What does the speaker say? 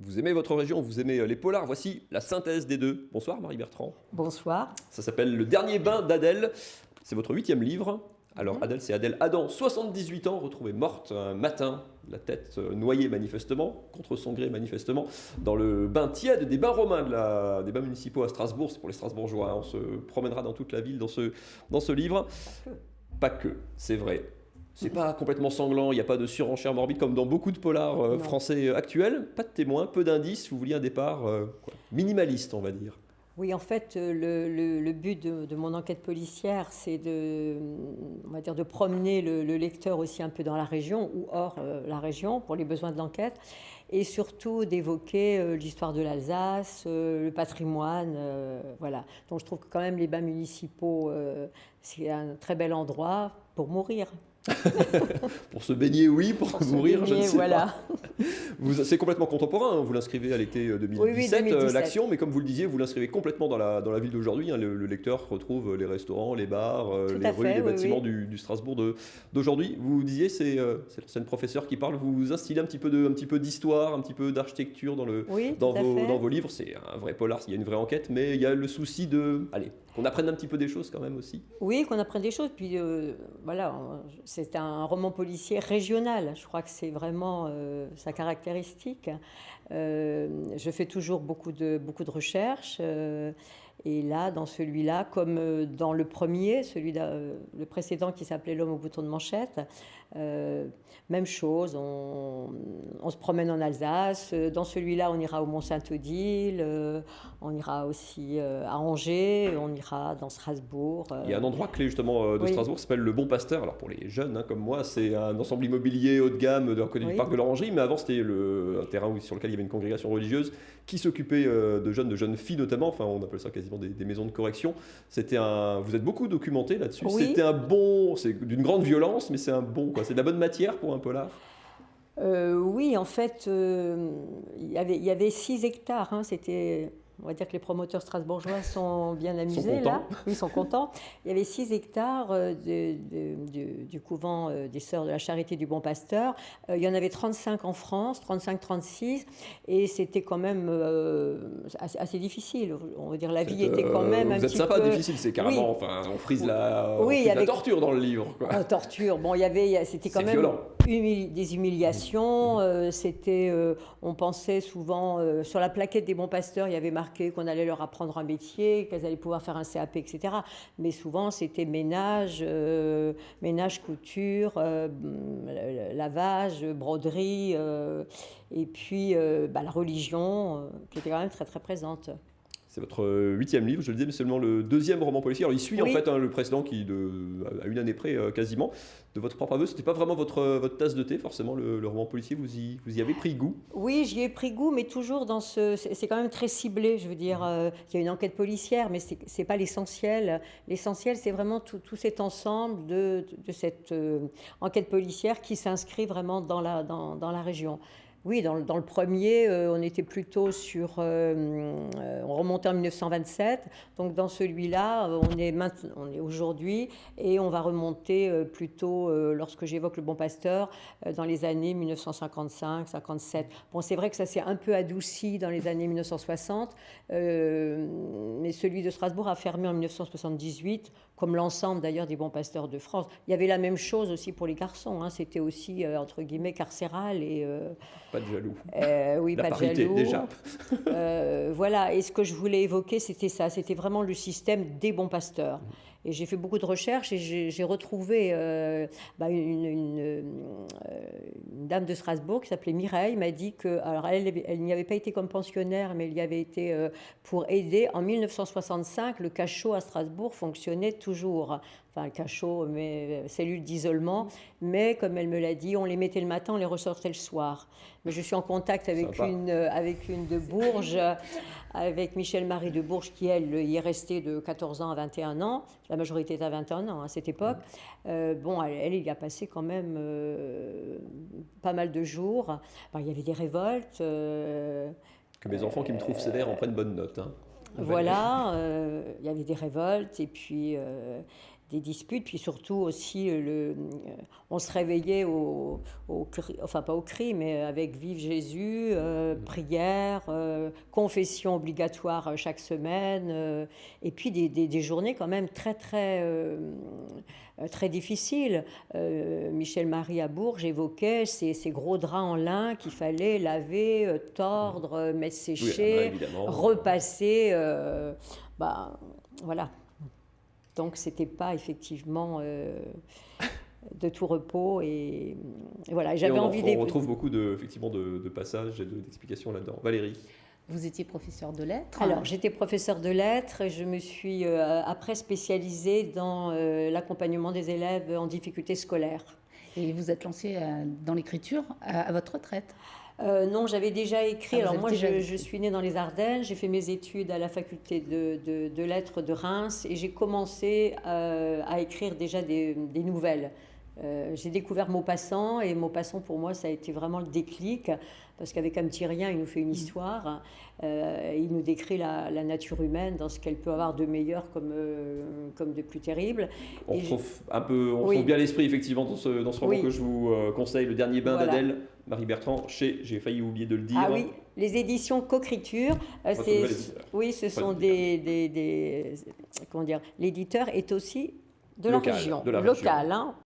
Vous aimez votre région, vous aimez les polars, voici la synthèse des deux. Bonsoir Marie Bertrand. Bonsoir. Ça s'appelle Le dernier bain d'Adèle, c'est votre 8e livre. Alors Adèle, c'est Adèle Adam, 78 ans, retrouvée morte un matin, la tête noyée manifestement, contre son gré manifestement, dans le bain tiède des bains romains, des bains municipaux à Strasbourg. C'est pour les Strasbourgeois, hein. On se promènera dans toute la ville dans ce livre. Pas que, c'est vrai. C'est pas complètement sanglant, il n'y a pas de surenchère morbide comme dans beaucoup de polars français actuels. Pas de témoins, peu d'indices. Vous vouliez un départ minimaliste, on va dire. Oui, en fait, le but de mon enquête policière, c'est on va dire, de promener le lecteur aussi un peu dans la région ou hors la région pour les besoins de l'enquête, et surtout d'évoquer l'histoire de l'Alsace, le patrimoine, voilà. Donc je trouve que quand même les bains municipaux, c'est un très bel endroit pour mourir. Pour se baigner, oui, pour mourir, je ne sais voilà. pas. C'est complètement contemporain, hein. Vous l'inscrivez à l'été 2017, oui, 2017. l'action, mais comme vous le disiez, vous l'inscrivez complètement dans la ville d'aujourd'hui, hein. Le lecteur retrouve les restaurants, les bars, les rues, les bâtiments du Strasbourg d'aujourd'hui. Vous disiez, c'est l'ancienne professeure qui parle, vous instillez un petit peu d'histoire, un petit peu d'architecture dans vos livres. C'est un vrai polar, il y a une vraie enquête, mais il y a le souci qu'on apprenne un petit peu des choses quand même aussi. Oui, qu'on apprenne des choses. Puis voilà, c'est un roman policier régional. Je crois que c'est vraiment sa caractéristique. Je fais toujours beaucoup de recherches. Et là, dans celui-là, comme dans le premier, le précédent qui s'appelait L'homme au bouton de manchette, même chose, on se promène en Alsace. Dans celui-là, on ira au Mont-Saint-Odile, on ira aussi à Angers, on ira dans Strasbourg. Il y a un endroit clé justement de Strasbourg qui s'appelle le Bon Pasteur. Alors pour les jeunes comme moi, c'est un ensemble immobilier haut de gamme d'un côté du parc de l'Orangerie, mais avant c'était un terrain sur lequel il y avait une congrégation religieuse qui s'occupait de jeunes filles notamment, enfin on appelle ça quasiment des maisons de correction. Vous êtes beaucoup documenté là-dessus. Oui. C'est d'une grande violence, mais c'est un bon, quoi. C'est de la bonne matière pour un polar. Oui, en fait, il y avait 6 hectares. Hein, on va dire que les promoteurs strasbourgeois sont bien amusés là. Ils sont contents. Il y avait 6 hectares du couvent des Sœurs de la Charité du Bon Pasteur. Il y en avait 35 en France, 35-36, et c'était quand même assez difficile. On va dire la vie était quand même un petit peu... Vous êtes sympa, difficile, c'est carrément... Oui. Enfin, on frise la torture dans le livre, quoi. La torture, bon, c'était quand même violent. Des humiliations. On pensait souvent, sur la plaquette des Bons Pasteurs, il y avait marqué qu'on allait leur apprendre un métier, qu'elles allaient pouvoir faire un CAP, etc. Mais souvent, c'était ménage, couture, lavage, broderie, et puis la religion, qui était quand même très, très présente. C'est votre 8e livre, je le disais, mais seulement le 2e roman policier. Alors il suit en fait le précédent qui, à une année près quasiment, de votre propre aveu. C'était pas vraiment votre tasse de thé, forcément, le roman policier. Vous y avez pris goût? Oui, j'y ai pris goût, mais toujours c'est quand même très ciblé. Je veux dire, il y a une enquête policière, mais c'est pas l'essentiel. L'essentiel, c'est vraiment tout cet ensemble de cette enquête policière qui s'inscrit vraiment dans la région. Oui, dans le premier, on était plutôt on remontait en 1927. Donc dans celui-là, on est aujourd'hui, et on va remonter plutôt, lorsque j'évoque le Bon Pasteur, dans les années 1955-57. Bon, c'est vrai que ça s'est un peu adouci dans les années 1960, mais celui de Strasbourg a fermé en 1978, comme l'ensemble d'ailleurs des Bons Pasteurs de France. Il y avait la même chose aussi pour les garçons, hein. C'était aussi, entre guillemets, carcéral et... Pas de jaloux. Oui, la pas parité, de jaloux. déjà. Voilà, et ce que je voulais évoquer, c'était ça. C'était vraiment le système des Bons Pasteurs. Et j'ai fait beaucoup de recherches et j'ai retrouvé une dame de Strasbourg qui s'appelait Mireille, m'a dit que, alors elle n'y avait pas été comme pensionnaire, mais elle y avait été pour aider. En 1965, le cachot à Strasbourg fonctionnait toujours. Enfin, le cachot, mais cellules d'isolement. Mais comme elle me l'a dit, on les mettait le matin, on les ressortait le soir. Mais je suis en contact avec une de Bourges, avec Michel-Marie de Bourges, qui, elle, y est restée de 14 ans à 21 ans. La majorité était à 21 ans à cette époque. Elle y a passé quand même pas mal de jours. Il y avait des révoltes. Que mes enfants qui me trouvent sévère en prennent bonne note. Hein. Voilà, il y avait des révoltes, et puis des disputes, puis surtout aussi, on se réveillait enfin pas au cri, mais avec Vive Jésus, prière, confession obligatoire chaque semaine, et puis des journées quand même très, très, très difficiles. Michel-Marie à Bourges évoquait ces gros draps en lin qu'il fallait laver, tordre, mettre sécher, repasser. Voilà. Donc, c'était pas effectivement de tout repos. Et voilà, j'avais envie On retrouve beaucoup effectivement de passages et d'explications là-dedans. Valérie? Vous étiez professeur de lettres? Alors, j'étais professeur de lettres et je me suis après spécialisée dans l'accompagnement des élèves en difficulté scolaire. Et vous êtes lancée dans l'écriture à votre retraite? Non, j'avais déjà écrit. Alors moi, je suis née dans les Ardennes. J'ai fait mes études à la faculté de lettres de Reims et j'ai commencé à écrire déjà des nouvelles. J'ai découvert Maupassant et Maupassant, pour moi, ça a été vraiment le déclic parce qu'avec Un petit rien, il nous fait une histoire. Il nous décrit la nature humaine dans ce qu'elle peut avoir de meilleur comme de plus terrible. On retrouve bien l'esprit, effectivement, dans ce roman que je vous conseille, Le Dernier bain d'Adèle, Marie Bertrand, j'ai failli oublier de le dire. Ah oui, les éditions Cocriture. Ce sont comment dire, l'éditeur est aussi de la région, local.